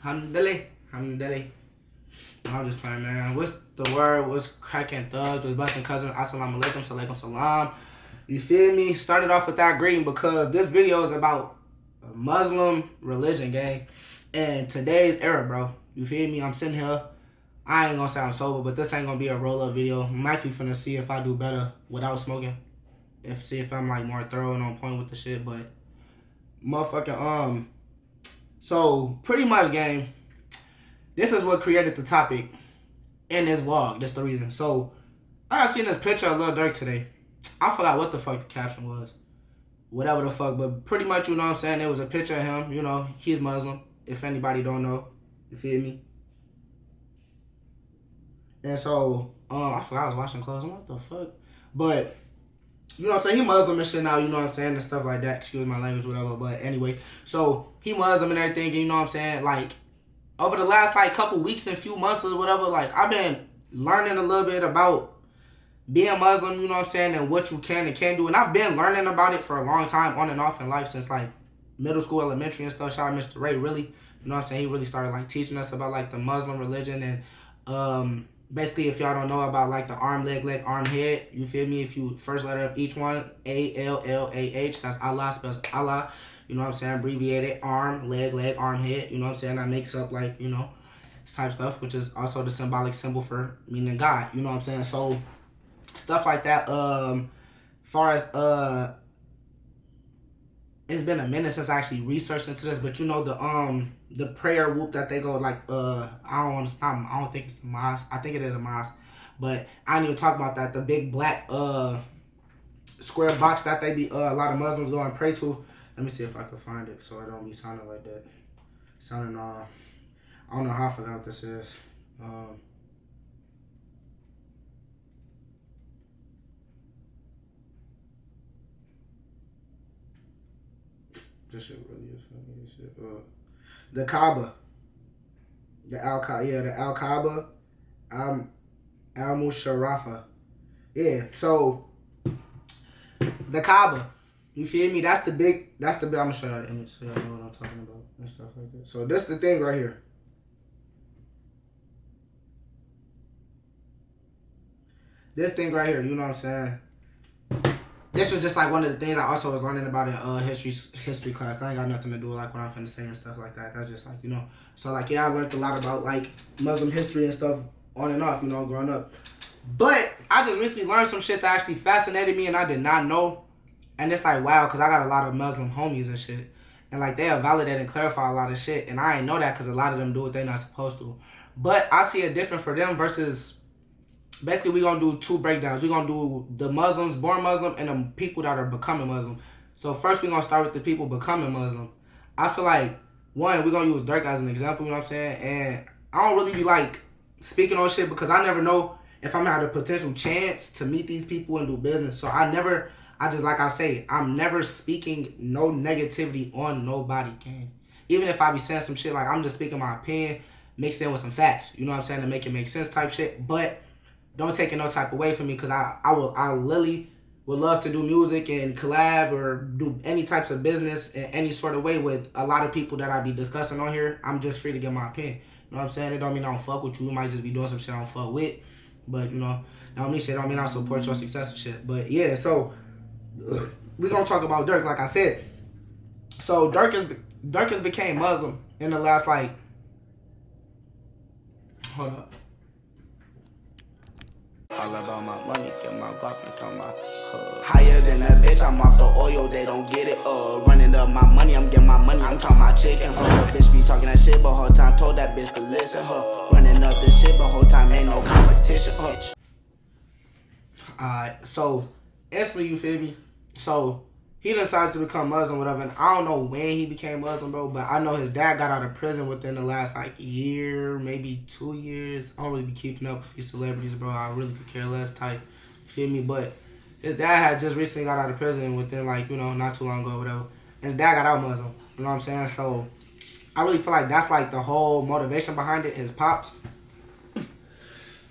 Hamdulillah. Hamdulillah. I'm just playing, man. What's the word? What's cracking thugs? What's busting cousins? Assalamu alaikum. Salaikum salam. You feel me? Started off with that greeting because this video is about Muslim religion, gang. And today's era, bro. You feel me? I'm sitting here. I ain't gonna say I'm sober, but this ain't gonna be a roll-up video. I'm actually finna see if I do better without smoking. See if I'm like more thorough and on point with the shit, but motherfucking so pretty much, gang, this is what created the topic in this vlog. That's the reason. So I seen this picture of Lil Durk today. I forgot what the fuck the caption was. Whatever the fuck, but pretty much, you know what I'm saying, it was a picture of him, you know, he's Muslim, if anybody don't know. You feel me? And so, I forgot I was washing clothes. I'm like, what the fuck? But, you know what I'm saying? He Muslim and shit now, you know what I'm saying? And stuff like that. Excuse my language, whatever. But anyway, so he Muslim and everything, and you know what I'm saying? Like, over the last, like, couple weeks and few months or whatever, like, I've been learning a little bit about being Muslim, you know what I'm saying? And what you can and can't do. And I've been learning about it for a long time, on and off in life, since, like, middle school, elementary and stuff. Shout out Mr. Ray, really. You know what I'm saying? He really started, like, teaching us about, like, the Muslim religion and, basically, if y'all don't know about, like, the arm, leg, arm, head, you feel me? If you, first letter of each one, A-L-L-A-H, that's Allah, spells Allah, you know what I'm saying? Abbreviated, arm, leg, arm, head, you know what I'm saying? That makes up, like, you know, this type of stuff, which is also the symbolic symbol for meaning God, you know what I'm saying? So, stuff like that, far as, it's been a minute since I actually researched into this, but you know the prayer whoop that they go like I don't think it's the mosque. I think it is a mosque, but I didn't even talk about that. The big black square box that they be a lot of Muslims go and pray to. Let me see if I can find it so I don't be sounding like that. Sounding I don't know how I forgot what this is. This shit really is funny. This shit, the Kaaba. The Al-Kaaba. Al-Musharafa. Yeah, so the Kaaba. You feel me? That's the big, I'm gonna show y'all the image so y'all know what I'm talking about and stuff like that. So this the thing right here. This thing right here, you know what I'm saying? This was just like one of the things I also was learning about in history class. That ain't got nothing to do with like what I'm finna say and stuff like that. That's just like, you know. So like, yeah, I learned a lot about like Muslim history and stuff on and off, you know, growing up. But I just recently learned some shit that actually fascinated me and I did not know. And it's like, wow, because I got a lot of Muslim homies and shit. And like, they'll validate and clarify a lot of shit. And I ain't know that because a lot of them do what they're not supposed to. But I see it different for them versus... Basically, we're going to do two breakdowns. We're going to do the Muslims, born Muslim, and the people that are becoming Muslim. So first, we're going to start with the people becoming Muslim. I feel like, one, we're going to use Durk as an example, you know what I'm saying? And I don't really be, like, speaking on shit because I never know if I'm going to have a potential chance to meet these people and do business. So like I say, I'm never speaking no negativity on nobody, gang. Even if I be saying some shit, like, I'm just speaking my opinion, mixed in with some facts, you know what I'm saying, to make it make sense type shit. But... don't take it no type of way from me because I literally would love to do music and collab or do any types of business in any sort of way with a lot of people that I be discussing on here. I'm just free to give my opinion. You know what I'm saying? It don't mean I don't fuck with you. You might just be doing some shit I don't fuck with. But, you know, that don't mean shit. Don't mean I support your success and shit. But, yeah, so we going to talk about Durk, like I said. So, Durk has became Muslim in the last, like, hold up. All about my money, get my Glock and turn my higher than a bitch, I'm off the oil, they don't get it. Running up my money, I'm getting my money, I'm talking my chicken. Bitch be talking that shit, but whole time told that bitch to listen. Running up this shit, but whole time ain't no competition. Alright, so instantly, you feel me? So he decided to become Muslim, whatever, and I don't know when he became Muslim, bro, but I know his dad got out of prison within the last, like, year, maybe 2 years. I don't really be keeping up with these celebrities, bro. I really could care less type, feel me? But his dad had just recently got out of prison within, like, you know, not too long ago, whatever. And his dad got out Muslim, you know what I'm saying? So I really feel like that's, like, the whole motivation behind it, his pops.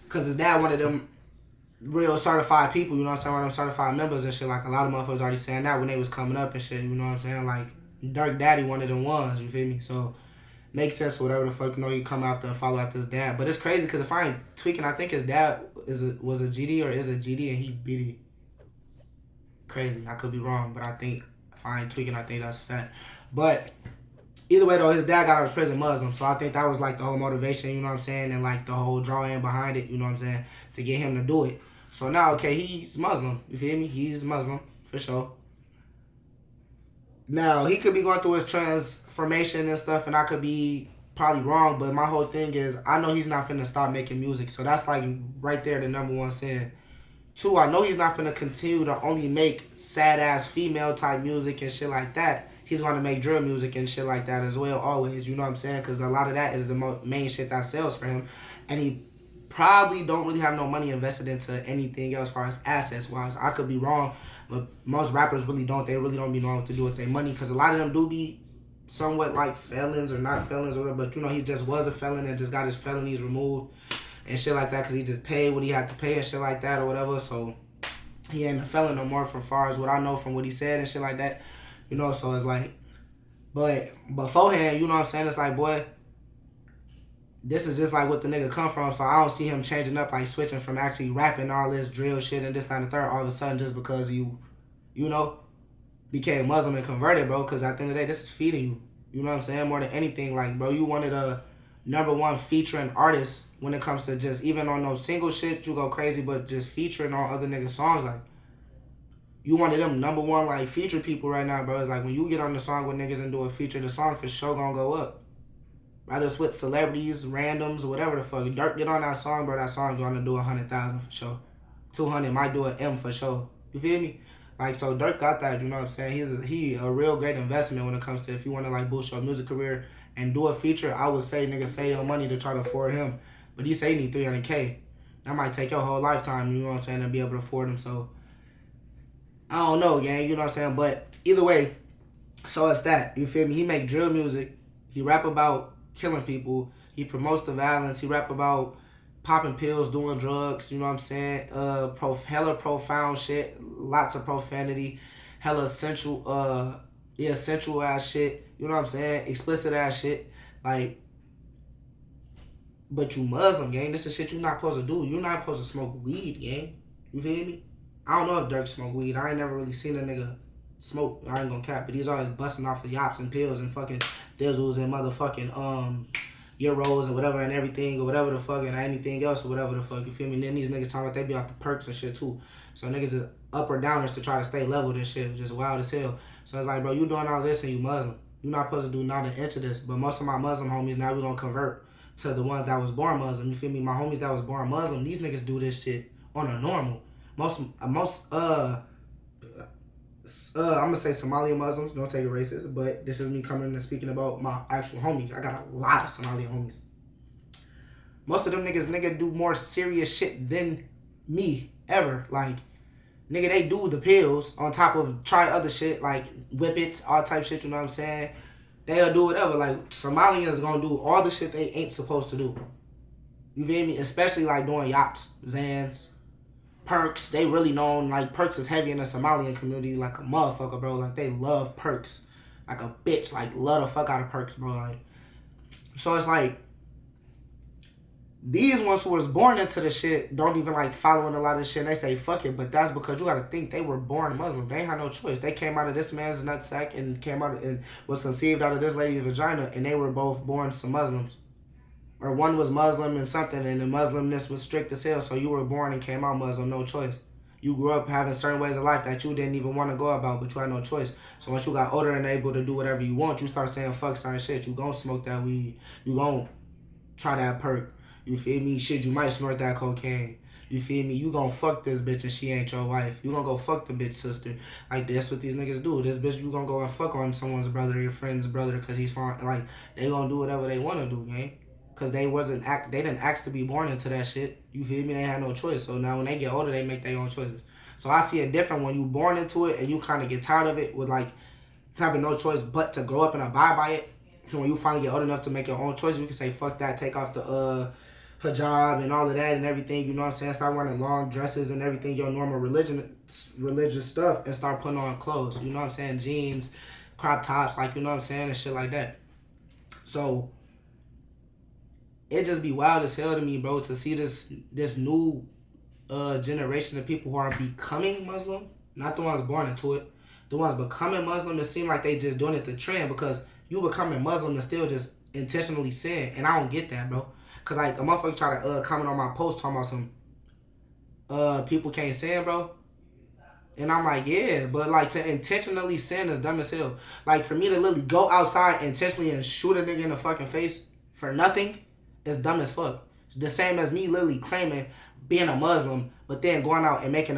Because his dad wanted them real certified people, you know what I'm saying, one of them certified members and shit. Like, a lot of motherfuckers already saying that when they was coming up and shit, you know what I'm saying? Like, Durk Daddy one of them ones, you feel me? So, makes sense or whatever the fuck, you know, you come after and follow after his dad. But it's crazy because if I ain't tweaking, I think his dad was a GD or is a GD and he beat it. Crazy. I could be wrong, but I think if I ain't tweaking, I think that's a fact. But either way though, his dad got out of prison Muslim, so I think that was like the whole motivation, you know what I'm saying, and like the whole drawing behind it, you know what I'm saying, to get him to do it. So now, okay, he's Muslim, you feel me? He's Muslim, for sure. Now, he could be going through his transformation and stuff, and I could be probably wrong, but my whole thing is, I know he's not finna stop making music, so that's like right there the number one sin. Two, I know he's not finna continue to only make sad-ass female type music and shit like that. He's going to make drill music and shit like that as well, always, you know what I'm saying? Because a lot of that is the main shit that sells for him. And he probably don't really have no money invested into anything else as far as assets-wise. I could be wrong, but most rappers really don't. They really don't be knowing what to do with their money because a lot of them do be somewhat like felons or not felons or whatever. But, you know, he just was a felon and just got his felonies removed and shit like that because he just paid what he had to pay and shit like that or whatever. So he ain't a felon no more for far as what I know from what he said and shit like that. You know, so it's like, but beforehand, you know what I'm saying? It's like, boy, this is just like what the nigga come from. So I don't see him changing up, like switching from actually rapping all this drill shit and this, that, and the third all of a sudden just because you know, became Muslim and converted, bro. Because at the end of the day, this is feeding you. You know what I'm saying? More than anything, like, bro, you wanted a #1 featuring artist when it comes to just, even on those single shit, you go crazy, but just featuring on other niggas' songs, like, you wanted them #1 like feature people right now, bro. It's like when you get on the song with niggas and do a feature, the song for sure gonna go up. Rather it's with celebrities, randoms, or whatever the fuck. Durk get on that song, bro. That song's gonna do 100,000 for sure. 200 might do an M for sure. You feel me? Like, so Durk got that. You know what I'm saying? He a real great investment when it comes to if you want to like boost your music career and do a feature. I would say nigga save your money to try to afford him, but he say he need 300K. That might take your whole lifetime. You know what I'm saying? To be able to afford him. So I don't know, gang, you know what I'm saying? But either way, so it's that. You feel me? He make drill music. He rap about killing people. He promotes the violence. He rap about popping pills, doing drugs, you know what I'm saying? Hella profound shit. Lots of profanity. Hella sensual ass shit. You know what I'm saying? Explicit ass shit. Like, but you Muslim, gang. This is shit you're not supposed to do. You're not supposed to smoke weed, gang. You feel me? I don't know if Durk smoke weed. I ain't never really seen a nigga smoke. I ain't gonna cap, but he's always busting off the yops and pills and fucking thizzles and motherfucking Euros and whatever and everything or whatever the fuck and anything else or whatever the fuck. You feel me? And then these niggas talking about they be off the perks and shit too. So niggas is up or downers to try to stay leveled and shit. Just wild as hell. So it's like, bro, you doing all this and you Muslim. You're not supposed to do not an inch of this. But most of my Muslim homies now we gonna convert to the ones that was born Muslim. You feel me? My homies that was born Muslim, these niggas do this shit on a normal. Most I'm gonna say Somali Muslims, don't take it racist, but this is me coming and speaking about my actual homies. I got a lot of Somali homies. Most of them niggas do more serious shit than me ever. Like, nigga, they do the pills on top of try other shit, like whippets, all type shit, you know what I'm saying? They'll do whatever. Like, Somalians gonna do all the shit they ain't supposed to do. You feel me? Especially like doing yaps, Zans, perks. They really known, like, perks is heavy in the Somalian community like a motherfucker, bro. Like, they love perks like a bitch. Like, love the fuck out of perks, bro. Like, so it's like these ones who was born into the shit don't even like following a lot of the shit. They say fuck it, but that's because you gotta think they were born Muslim. They ain't had no choice. They came out of this man's nutsack and came out and was conceived out of this lady's vagina, and they were both born some Muslims. Or one was Muslim and something, and the Muslimness was strict as hell, so you were born and came out Muslim, no choice. You grew up having certain ways of life that you didn't even want to go about, but you had no choice. So once you got older and able to do whatever you want, you start saying fuck certain shit. You gonna smoke that weed. You gonna try that perk. You feel me? Shit, you might snort that cocaine. You feel me? You gonna fuck this bitch and she ain't your wife. You gonna go fuck the bitch sister. Like, that's what these niggas do. This bitch, you gonna go and fuck on someone's brother, your friend's brother, because he's fine. Like, they gonna do whatever they want to do, gang. Because they didn't ask to be born into that shit. You feel me? They had no choice. So now when they get older, they make their own choices. So I see it different when you born into it and you kind of get tired of it with, like, having no choice but to grow up and abide by it. So when you finally get old enough to make your own choices, you can say fuck that, take off the hijab and all of that and everything, you know what I'm saying? Start wearing long dresses and everything, your normal religious stuff, and start putting on clothes, you know what I'm saying? Jeans, crop tops, like, you know what I'm saying, and shit like that. So it just be wild as hell to me, bro, to see this new generation of people who are becoming Muslim, not the ones born into it, the ones becoming Muslim. It seems like they just doing it the trend, because you becoming Muslim and still just intentionally sin, and I don't get that, bro. Cause like a motherfucker try to comment on my post talking about some people can't sin, bro. And I'm like, yeah, but like to intentionally sin is dumb as hell. Like for me to literally go outside intentionally and shoot a nigga in the fucking face for nothing is dumb as fuck. The same as me literally claiming being a Muslim, but then going out and making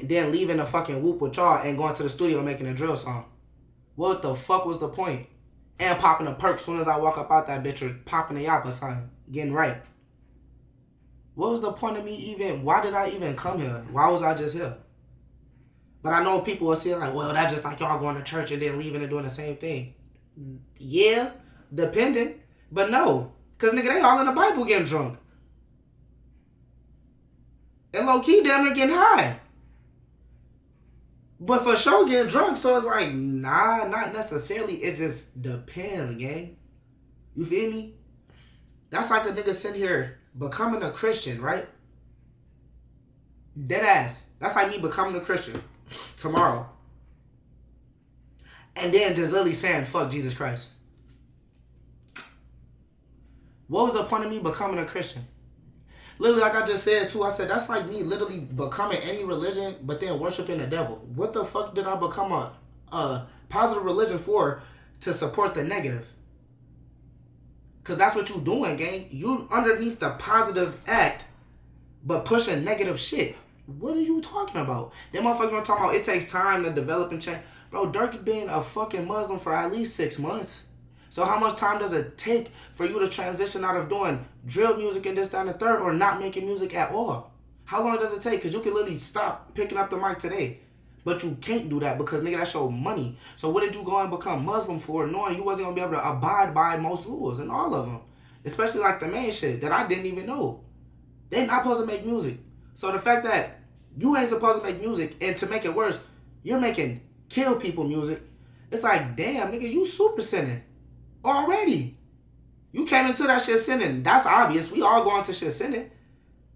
then leaving a fucking whoop with y'all and going to the studio and making a drill song. What the fuck was the point? And popping a perk as soon as I walk up out that bitch, or popping a yappa sign, getting right. What was the point of me even? Why did I even come here? Why was I just here? But I know people will say like, well, that's just like y'all going to church and then leaving and doing the same thing. Yeah, dependent. But no. Because nigga, they all in the Bible getting drunk. And low-key, damn near getting high. But for sure getting drunk, so it's like, nah, not necessarily. It just depends, gang. You feel me? That's like a nigga sitting here becoming a Christian, right? Dead ass. That's like me becoming a Christian tomorrow. And then just literally saying, fuck Jesus Christ. What was the point of me becoming a Christian? Literally, like I just said too, I said that's like me literally becoming any religion, but then worshiping the devil. What the fuck did I become a positive religion for to support the negative? Because that's what you doing, gang. You underneath the positive act, but pushing negative shit. What are you talking about? Them motherfuckers want to talk about it takes time to develop and change. Bro, Durk has been a fucking Muslim for at least 6 months. So how much time does it take for you to transition out of doing drill music and this, that, and the third, or not making music at all? How long does it take? Because you can literally stop picking up the mic today. But you can't do that because, nigga, that's your money. So what did you go and become Muslim for, knowing you wasn't going to be able to abide by most rules and all of them? Especially like the main shit that I didn't even know. They not supposed to make music. So the fact that you ain't supposed to make music, and to make it worse, you're making kill people music. It's like, damn, nigga, you super sinning already. You came into that shit sinning. That's obvious. We all go into shit sinning.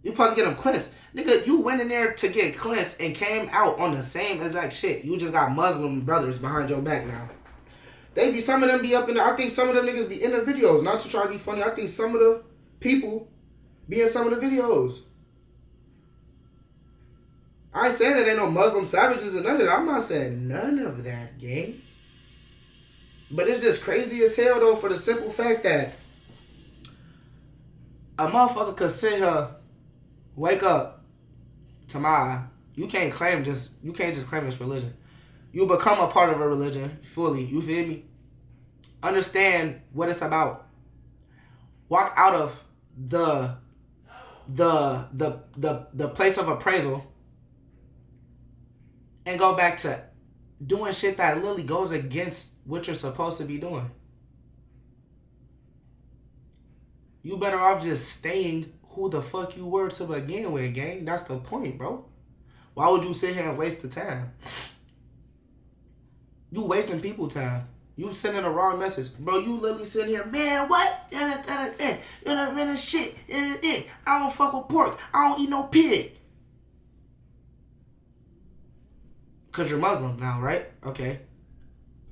You supposed to get them cleansed. Nigga, you went in there to get cleansed and came out on the same exact shit. You just got Muslim brothers behind your back now. Some of them be up in there. I think some of them niggas be in the videos. Not to try to be funny. I think some of the people be in some of the videos. I ain't saying that ain't no Muslim savages and none of that. I'm not saying none of that, gang. But it's just crazy as hell, though, for the simple fact that a motherfucker could sit here, wake up tomorrow. You can't just claim this religion. You become a part of a religion fully. You feel me? Understand what it's about. Walk out of the place of appraisal and go back to doing shit that literally goes against what you're supposed to be doing. You better off just staying who the fuck you were to begin with, gang. That's the point, bro. Why would you sit here and waste the time? You wasting people time. You sending the wrong message. Bro, you literally sitting here, man, what? Man, shit. I don't fuck with pork. I don't eat no pig. Because you're Muslim now, right? Okay.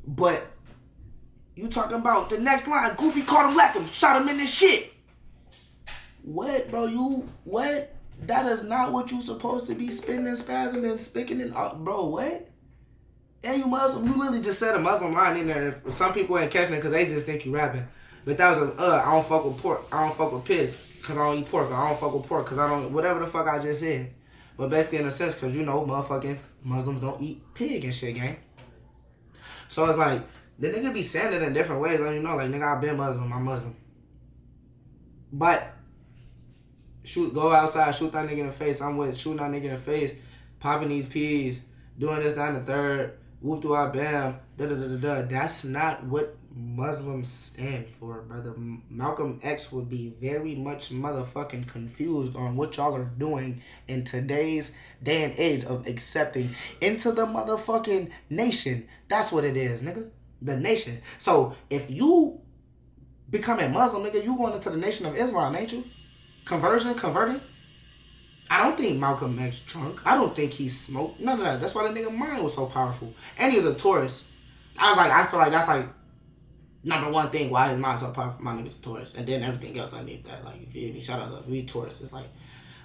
But you talking about the next line, Goofy caught him lacking, shot him in this shit. What, bro? What? That is not what you supposed to be spinning and spazzing and spicking and... bro, what? And you Muslim. You literally just said a Muslim line in there. Some people ain't catching it because they just think you rapping. But that was I don't fuck with pork. I don't fuck with pigs because I don't eat pork. I don't fuck with pork because I don't... Whatever the fuck I just said. But basically in a sense, because you know motherfucking Muslims don't eat pig and shit, gang. So it's like, the nigga be saying it in different ways. Let you know, like, nigga, I've been Muslim. I'm Muslim. But, go outside, shoot that nigga in the face. I'm with shooting that nigga in the face, popping these peas, doing this, that, and the third, whoop do I bam, da-da-da-da-da. That's not what Muslims stand for, brother. Malcolm X would be very much motherfucking confused on what y'all are doing in today's day and age of accepting into the motherfucking nation. That's what it is, nigga. The nation. So if you becoming Muslim, nigga, you going into the Nation of Islam, ain't you? Converting? I don't think Malcolm X drunk. I don't think he smoked. None of that. That's why the nigga mind was so powerful. And he was a tourist. I feel like that's like number one thing why his mind so powerful. My nigga's a tourist. And then everything else underneath that. Like, you feel me? Shout out to us. We tourists. It's like,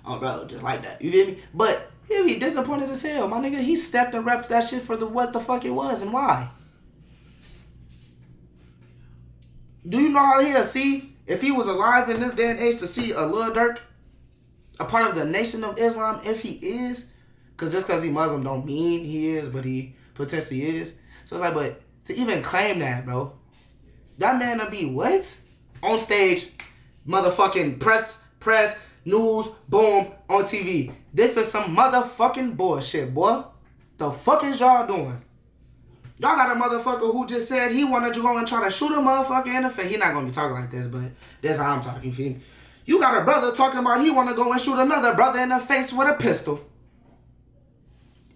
oh, bro, just like that. You feel me? But he'll be disappointed as hell. My nigga, he stepped and repped that shit for what the fuck it was and why. Do you know how he'll see, if he was alive in this day and age, to see a Lil Durk a part of the Nation of Islam, if he is? Because just because he Muslim don't mean he is, but he potentially is. So it's like, but to even claim that, bro, that man to be what? On stage, motherfucking press, news, boom, on TV. This is some motherfucking bullshit, boy. The fuck is y'all doing? Y'all got a motherfucker who just said he wanted to go and try to shoot a motherfucker in the face. He not going to be talking like this, but that's how I'm talking, you feel me? You got a brother talking about he want to go and shoot another brother in the face with a pistol.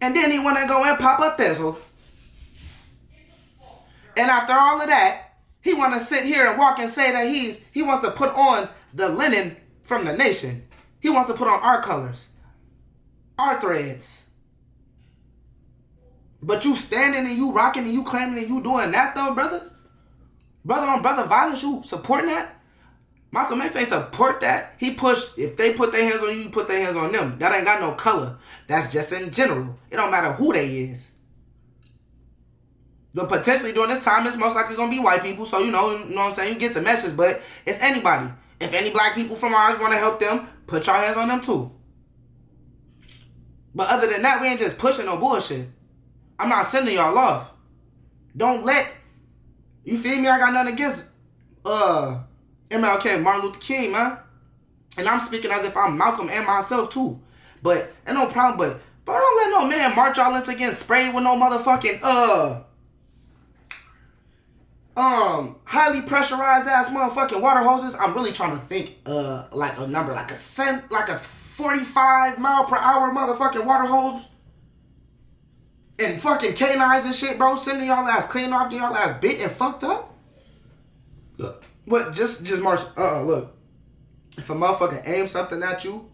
And then he want to go and pop a thistle. And after all of that, he want to sit here and walk and say that he wants to put on the linen from the nation. He wants to put on our colors, our threads. But you standing and you rocking and you claiming and you doing that though, brother? Brother on brother violence, you supporting that? Malcolm X ain't support that. He pushed, if they put their hands on you, you put their hands on them. That ain't got no color. That's just in general. It don't matter who they is. But potentially during this time, it's most likely going to be white people. So, you know what I'm saying? You get the message, but it's anybody. If any black people from ours want to help them, put your hands on them too. But other than that, we ain't just pushing no bullshit. I'm not sending y'all off. Don't let, you feel me? I got nothing against MLK, Martin Luther King, man. And I'm speaking as if I'm Malcolm and myself too. But, and no problem, but don't let no man march y'all into getting sprayed with no motherfucking, highly pressurized ass motherfucking water hoses. I'm really trying to think, like a number, like a 45 mile per hour motherfucking water hose. And fucking canines and shit, bro. Sending y'all ass clean off, y'all ass bit and fucked up. But just march. Look. If a motherfucker aims something at you,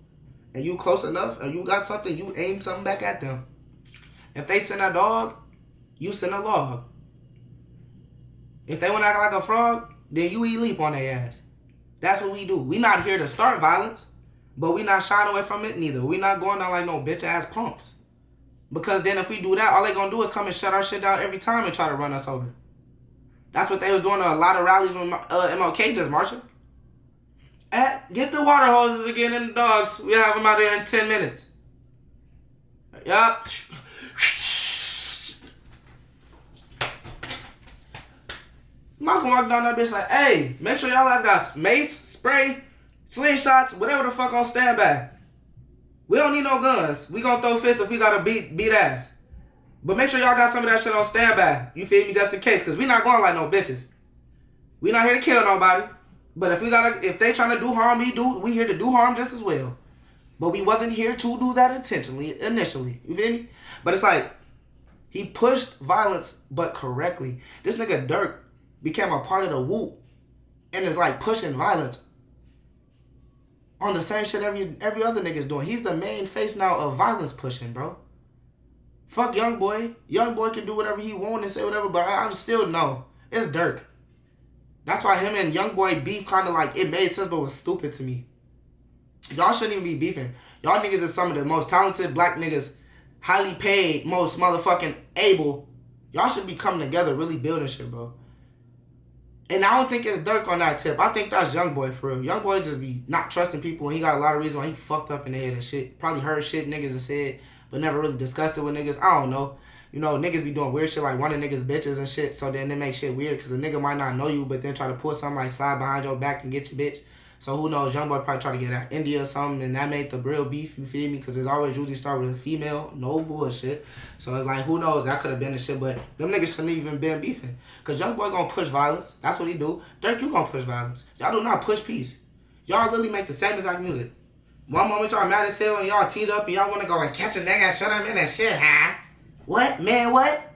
and you close enough, and you got something, you aim something back at them. If they send a dog, you send a log. If they want to act like a frog, then you eat leap on their ass. That's what we do. We not here to start violence, but we not shying away from it neither. We not going down like no bitch ass punks. Because then if we do that, all they gonna do is come and shut our shit down every time and try to run us over. That's what they was doing at a lot of rallies when MLK just marching. Get the water hoses again and the dogs. We have them out there in 10 minutes. Yup. Malcolm walked down that bitch like, hey, make sure y'all guys got mace, spray, slingshots, whatever the fuck on standby. We don't need no guns. We gonna throw fists if we gotta beat ass. But make sure y'all got some of that shit on standby. You feel me? Just in case. Because we not going like no bitches. We not here to kill nobody. But if they trying to do harm, we here to do harm just as well. But we wasn't here to do that intentionally, initially. You feel me? But it's like, he pushed violence, but correctly. This nigga Durk became a part of the whoop. And is like pushing violence on the same shit every other nigga's doing. He's the main face now of violence pushing, bro. Fuck Young Boy. Young Boy can do whatever he want and say whatever, but I still know it's Durk. That's why him and Young Boy beef kind of like, it made sense, but was stupid to me. Y'all shouldn't even be beefing. Y'all niggas is some of the most talented black niggas, highly paid, most motherfucking able. Y'all should be coming together, really building shit, bro. And I don't think it's Durk on that tip. I think that's Young Boy for real. Young Boy just be not trusting people, and he got a lot of reasons why he fucked up in the head and shit. Probably heard shit niggas have said, but never really discussed it with niggas. I don't know. You know, niggas be doing weird shit like running niggas bitches and shit, so then they make shit weird because a nigga might not know you, but then try to pull something like slide behind your back and get your bitch. So who knows? Young Boy probably try to get out India or something, and that made the real beef, you feel me? Because it's always usually start with a female, no bullshit. So it's like, who knows? That could have been the shit, but them niggas shouldn't even been beefing. Because Young Boy gonna push violence. That's what he do. Durk, you gonna push violence. Y'all do not push peace. Y'all literally make the same exact music. One moment y'all mad as hell and y'all teed up and y'all want to go and catch a nigga and shut him in and shit, huh? What? Man, what?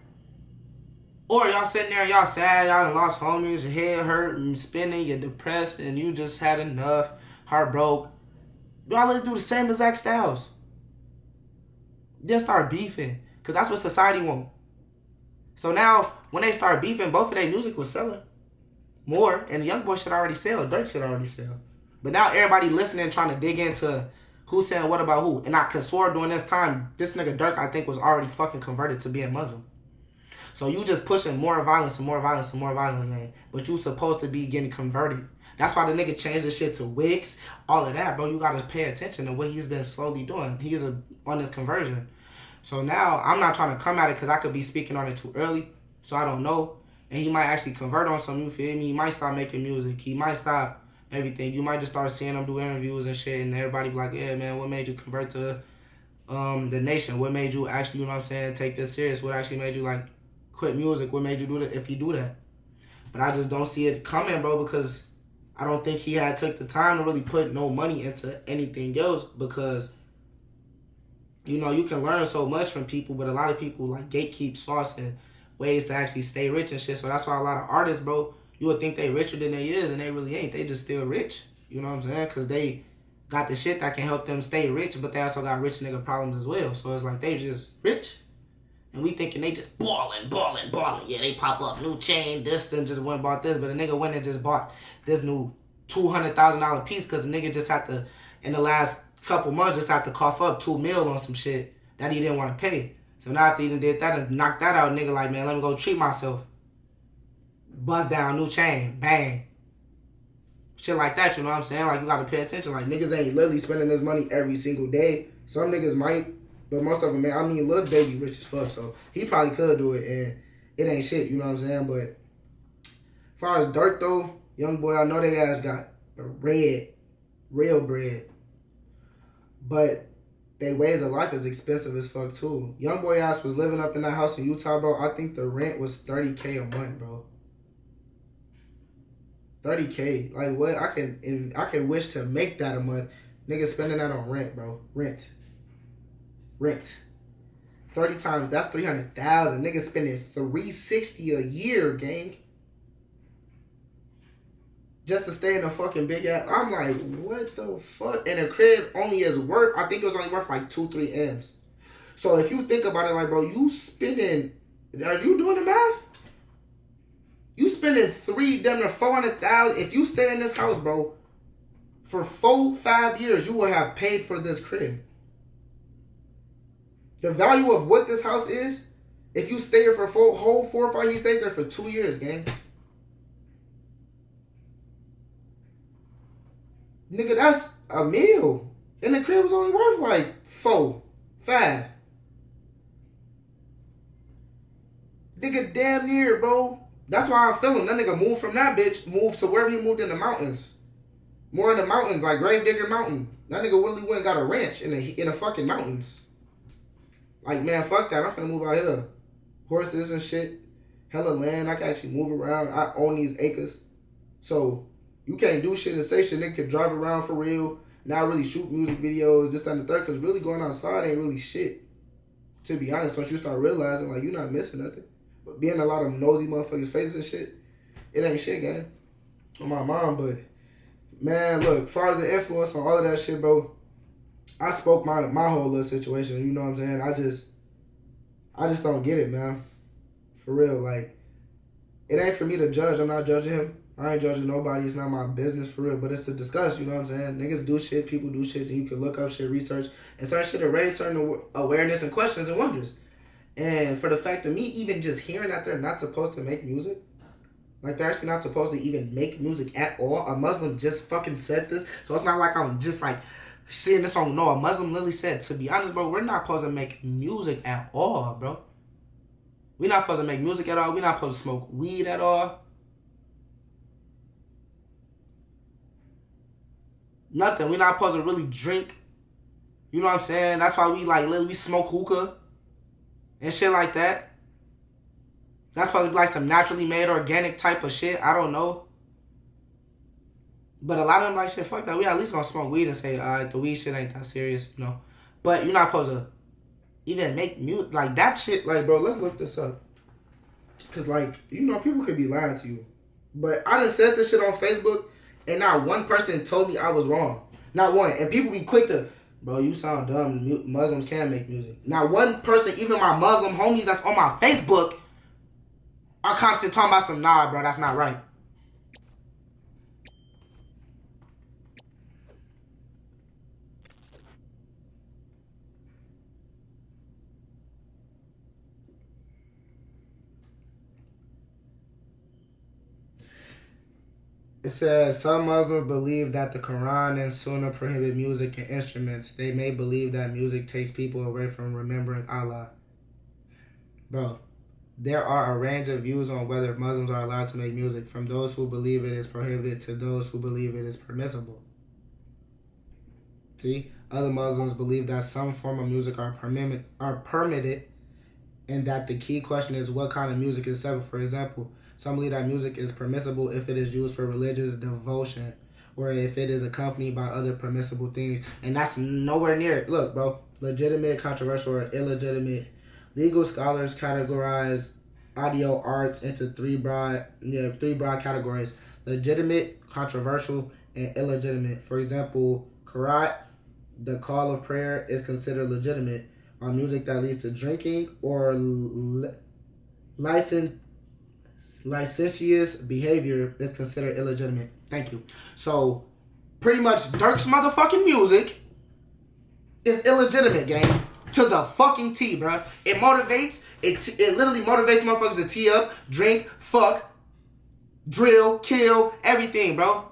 Or y'all sitting there and y'all sad, y'all done lost homies, your head hurt and spinning, you're depressed and you just had enough, heartbroken. Y'all literally do the same exact styles. Just start beefing. Because that's what society want. So now, when they start beefing, both of their music was selling more. And the young boy should already sell. Durk should already sell. But now everybody listening, trying to dig into who said what about who. And I could swear during this time, this nigga Durk, I think, was already fucking converted to being Muslim. So you just pushing more violence and more violence and more violence, man. But you supposed to be getting converted. That's why the nigga changed the shit to wigs, all of that, bro. You gotta pay attention to what he's been slowly doing. He's on his conversion. So now I'm not trying to come at it because I could be speaking on it too early. So I don't know. And he might actually convert on some, you feel me? He might start making music. He might stop everything. You might just start seeing him do interviews and shit. And everybody be like, yeah, man, what made you convert to the nation? What made you actually, you know what I'm saying, take this serious? What actually made you, like, quit music? What made you do that if you do that? But I just don't see it coming, bro, because I don't think he had took the time to really put no money into anything else because, you know, you can learn so much from people, but a lot of people, like, gatekeep sauce and ways to actually stay rich and shit. So that's why a lot of artists, bro, you would think they richer than they is, and they really ain't. They just still rich. You know what I'm saying? Because they got the shit that can help them stay rich, but they also got rich nigga problems as well. So it's like they just rich. And we thinking they just balling. Yeah, they pop up, new chain, this, then just went and bought this. But a nigga went and just bought this new $200,000 piece because the nigga just had to, in the last couple months, just had to cough up $2 million on some shit that he didn't want to pay. So now after he done did that and knocked that out, nigga like, man, let me go treat myself. Bust down, new chain, bang. Shit like that, you know what I'm saying? Like, you gotta pay attention. Like, niggas ain't literally spending this money every single day. Some niggas might. But most of them, man, I mean, Lil Baby rich as fuck, so he probably could do it, and it ain't shit, you know what I'm saying? But as far as Durk, though, young boy, I know they ass got bread, real bread. But their ways of life is expensive as fuck, too. Young boy ass was living up in that house in Utah, bro. I think the rent was $30K a month, bro. $30K. Like, what? I can wish to make that a month. Niggas spending that on rent, bro. Rent. 30 times, that's 300,000. Niggas spending $360 a year, gang. Just to stay in a fucking big ass. I'm like, what the fuck? And a crib only is worth, I think it was only worth like 2-3 M's. So if you think about it, like, bro, you spending, are you doing the math? You spending damn near 400,000. If you stay in this house, bro, for 4-5 years, you would have paid for this crib. The value of what this house is, if you stay here for whole 4 or 5, he stayed there for 2 years, gang. Nigga, that's a meal. And the crib was only worth like 4, 5. Nigga damn near, bro. That's why I'm feeling. That nigga moved from that bitch, moved to wherever he moved in the mountains. More in the mountains, like Gravedigger Mountain. That nigga literally went and got a ranch in the fucking mountains. Like, man, fuck that. I'm finna move out here. Horses and shit. Hella land. I can actually move around. I own these acres. So, you can't do shit and say shit. Nigga can drive around for real. Not really shoot music videos, this, that, and the third. Because really going outside ain't really shit. To be honest, once you start realizing, like, you're not missing nothing. But being a lot of nosy motherfuckers' faces and shit, it ain't shit, gang. On my mom, but, man, look, as far as the influence on all of that shit, bro, I spoke my whole little situation, you know what I'm saying? I just don't get it, man. For real, like, it ain't for me to judge. I'm not judging him. I ain't judging nobody. It's not my business, for real. But it's to discuss, you know what I'm saying? Niggas do shit, people do shit, and you can look up shit, research, and certain shit to raise certain awareness and questions and wonders. And for the fact of me even just hearing that they're not supposed to make music, like they're actually not supposed to even make music at all. A Muslim just fucking said this. So it's not like I'm just like seeing this on, no, a Muslim literally said, to be honest, bro, we're not supposed to make music at all, bro. We're not supposed to make music at all. We're not supposed to smoke weed at all. Nothing. We're not supposed to really drink. You know what I'm saying? That's why we like literally smoke hookah and shit like that. That's supposed to be like some naturally made organic type of shit. I don't know. But a lot of them like, shit, fuck that. We at least gonna smoke weed and say, alright, the weed shit ain't that serious, you know. But you're not supposed to even make music. Like, that shit, like, bro, let's look this up. Cause like, you know, people could be lying to you. But I done said this shit on Facebook and not one person told me I was wrong. Not one. And people be quick to, bro, you sound dumb. Muslims can make music. Not one person, even my Muslim homies that's on my Facebook, are content talking about some, nah, bro, that's not right. It says, some Muslims believe that the Quran and Sunnah prohibit music and instruments. They may believe that music takes people away from remembering Allah. Bro, there are a range of views on whether Muslims are allowed to make music, from those who believe it is prohibited to those who believe it is permissible. See? Other Muslims believe that some form of music are permitted, and that the key question is what kind of music is acceptable. For example, some believe that music is permissible if it is used for religious devotion or if it is accompanied by other permissible things. And that's nowhere near it. Look, bro, legitimate, controversial, or illegitimate. Legal scholars categorize audio arts into three broad categories: legitimate, controversial, and illegitimate. For example, Qur'an, the call of prayer, is considered legitimate, while music that leads to drinking or licentious behavior is considered illegitimate. Thank you. So, pretty much Durk's motherfucking music is illegitimate, gang. To the fucking T, bro. It motivates. It literally motivates motherfuckers to tee up, drink, fuck, drill, kill, everything, bro.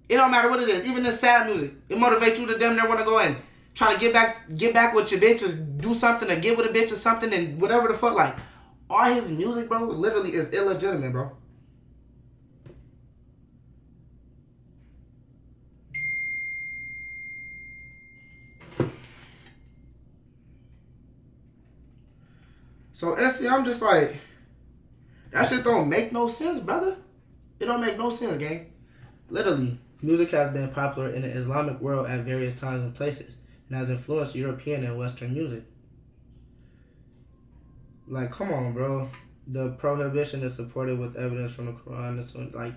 It don't matter what it is. Even the sad music, it motivates you to damn near want to go and try to get back with your bitch, or do something, or get with a bitch or something, and whatever the fuck. Like, all his music, bro, literally is illegitimate, bro. So instantly, I'm just like, that shit don't make no sense, brother. It don't make no sense, gang. Literally, music has been popular in the Islamic world at various times and places, and has influenced European and Western music. Like, come on, bro. The prohibition is supported with evidence from the Quran and Sunnah. Like,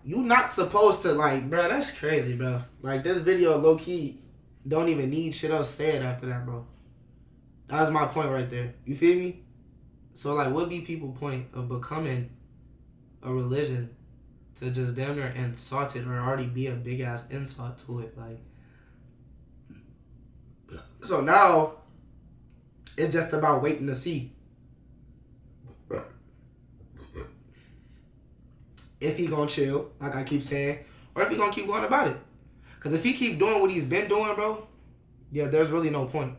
you not supposed to, like, bro, that's crazy, bro. Like, this video, low-key, don't even need shit else said after that, bro. That was my point right there. You feel me? So, like, what be people's point of becoming a religion to just damn near insult it, or already be a big-ass insult to it? Like, so now, it's just about waiting to see if he gonna chill, like I keep saying, or if he gonna keep going about it. Because if he keep doing what he's been doing, bro, yeah, there's really no point.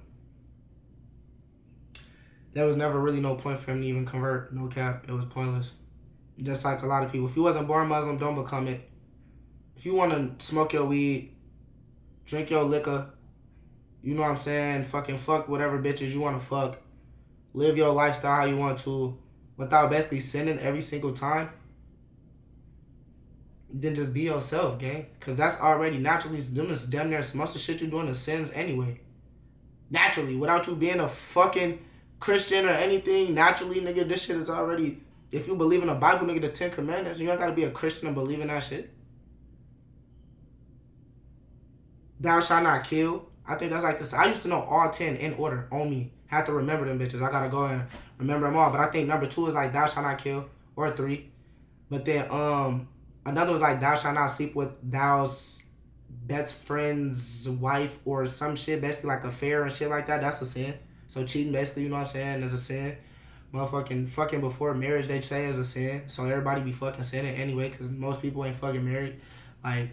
There was never really no point for him to even convert. No cap. It was pointless. Just like a lot of people. If you wasn't born Muslim, don't become it. If you want to smoke your weed, drink your liquor, you know what I'm saying, fucking fuck whatever bitches you want to fuck, live your lifestyle how you want to, without basically sinning every single time, then just be yourself, gang. Because that's already naturally, damn near most of the shit you doing is sins anyway. Naturally, without you being a fucking Christian or anything, naturally, nigga, this shit is already, if you believe in the Bible, nigga, the 10 Commandments, you don't gotta be a Christian to believe in that shit. Thou shalt not kill. I think that's like this. I used to know all 10 in order on me. Had to remember them bitches. I gotta go and remember them all. But I think number 2 is like thou shalt not kill, or 3. But then another was like thou shalt not sleep with thou's best friend's wife or some shit, basically like affair and shit like that. That's a sin. So cheating, basically, you know what I'm saying, is a sin. Motherfucking fucking before marriage, they say, is a sin. So everybody be fucking sinning anyway, because most people ain't fucking married. Like,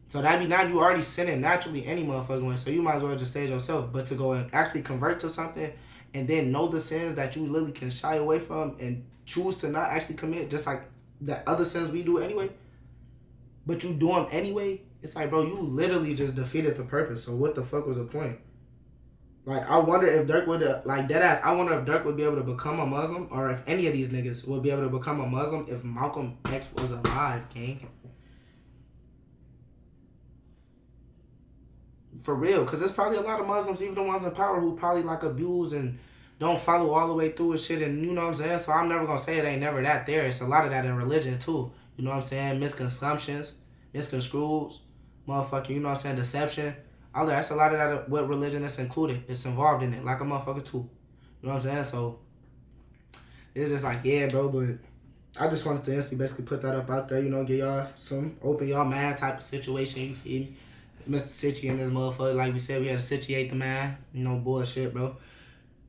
so that be now you already sinning naturally any motherfucking way. So you might as well just stay yourself. But to go and actually convert to something and then know the sins that you literally can shy away from and choose to not actually commit, just like the other sins we do anyway, but you do them anyway, it's like, bro, you literally just defeated the purpose. So what the fuck was the point? Like, I wonder if Durk would, like, deadass, I wonder if Durk would be able to become a Muslim, or if any of these niggas would be able to become a Muslim if Malcolm X was alive, gang. For real, because there's probably a lot of Muslims, even the ones in power, who probably, like, abuse and don't follow all the way through and shit, and you know what I'm saying? So I'm never gonna say it ain't never that there. It's a lot of that in religion too. You know what I'm saying? Misconceptions, misconstrues, motherfucking, you know what I'm saying, deception. All that, that's a lot of that what religion is included. It's involved in it, like a motherfucker too. You know what I'm saying? So it's just like, yeah, bro, but I just wanted to instantly basically put that up out there, you know, get y'all some open y'all mind type of situation, you feel me? Mr. Sitchy and this motherfucker, like we said, we had to situate the man. You know, bullshit, bro.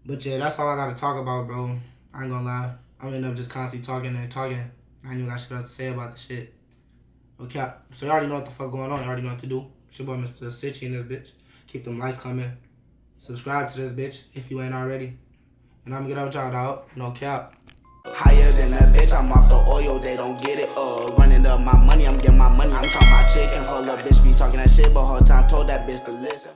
But yeah, that's all I gotta talk about, bro. I ain't gonna lie. I'm end up just constantly talking and talking. I ain't even got shit else to say about the shit. Okay, so you already know what the fuck going on. You already know what to do. It's your boy Mr. Sitchy and this bitch. Keep them lights coming. Subscribe to this bitch if you ain't already. And I'm gonna get out with y'all, dog. No cap. Higher than a bitch, I'm off the oil, they don't get it. Running up my money, I'm getting my money. I'm talking my chick and her little bitch be talking that shit, but her time told that bitch to listen.